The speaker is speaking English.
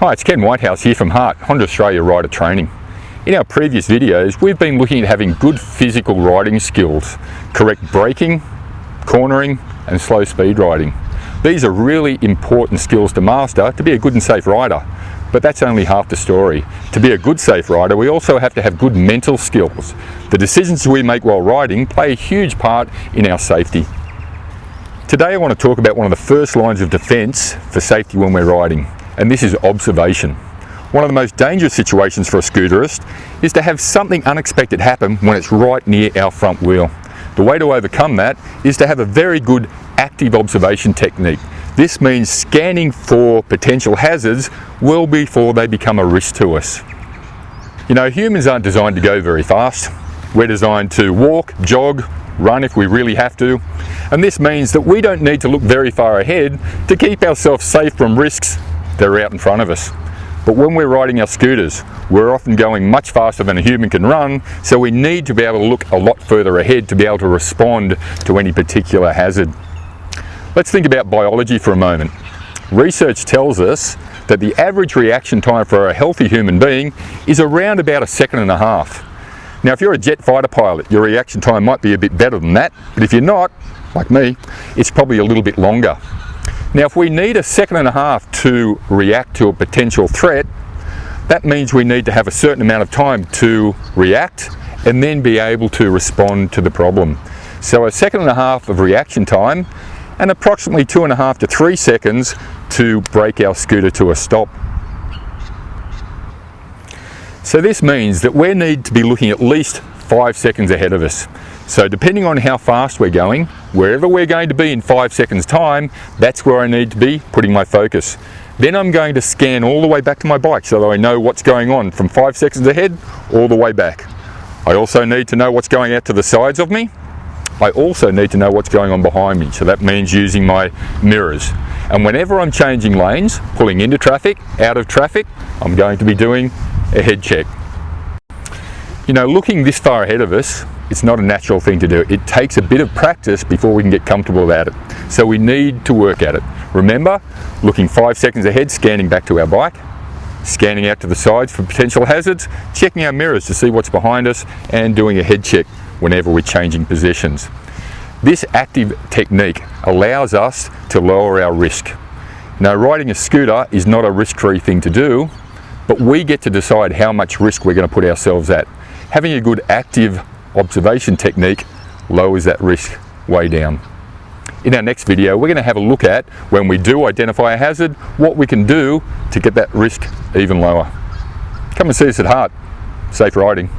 Hi, it's Ken Whitehouse here from Hart, Honda Australia Rider Training. In our previous videos, we've been looking at having good physical riding skills, correct braking, cornering and slow speed riding. These are really important skills to master to be a good and safe rider, but that's only half the story. To be a good safe rider, we also have to have good mental skills. The decisions we make while riding play a huge part in our safety. Today I want to talk about one of the first lines of defence for safety when we're riding, and this is observation. One of the most dangerous situations for a scooterist is to have something unexpected happen when it's right near our front wheel. The way to overcome that is to have a very good active observation technique. This means scanning for potential hazards well before they become a risk to us. You know, humans aren't designed to go very fast. We're designed to walk, jog, run if we really have to, and this means that we don't need to look very far ahead to keep ourselves safe from risks that are out in front of us. But when we're riding our scooters, we're often going much faster than a human can run, so we need to be able to look a lot further ahead to be able to respond to any particular hazard. Let's think about biology for a moment. Research tells us that the average reaction time for a healthy human being is around about 1.5 seconds. Now, if you're a jet fighter pilot, your reaction time might be a bit better than that, but if you're not, like me, it's probably a little bit longer. Now, if we need 1.5 seconds to react to a potential threat, that means we need to have a certain amount of time to react and then be able to respond to the problem. So 1.5 seconds of reaction time and approximately 2.5 to 3 seconds to brake our scooter to a stop. So this means that we need to be looking at least 5 seconds ahead of us. So depending on how fast we're going, wherever we're going to be in 5 seconds time, that's where I need to be putting my focus. Then I'm going to scan all the way back to my bike so that I know what's going on from 5 seconds ahead all the way back. I also need to know what's going out to the sides of me. I also need to know what's going on behind me, so that means using my mirrors. And whenever I'm changing lanes, pulling into traffic, out of traffic, I'm going to be doing a head check. You know, looking this far ahead of us, it's not a natural thing to do. It takes a bit of practice before we can get comfortable about it. So we need to work at it. Remember, looking 5 seconds ahead, scanning back to our bike, scanning out to the sides for potential hazards, checking our mirrors to see what's behind us, and doing a head check whenever we're changing positions. This active technique allows us to lower our risk. Now, riding a scooter is not a risk-free thing to do, but we get to decide how much risk we're going to put ourselves at. Having a good active observation technique lowers that risk way down. In our next video, we're going to have a look at when we do identify a hazard, what we can do to get that risk even lower. Come and see us at Hart. Safe riding.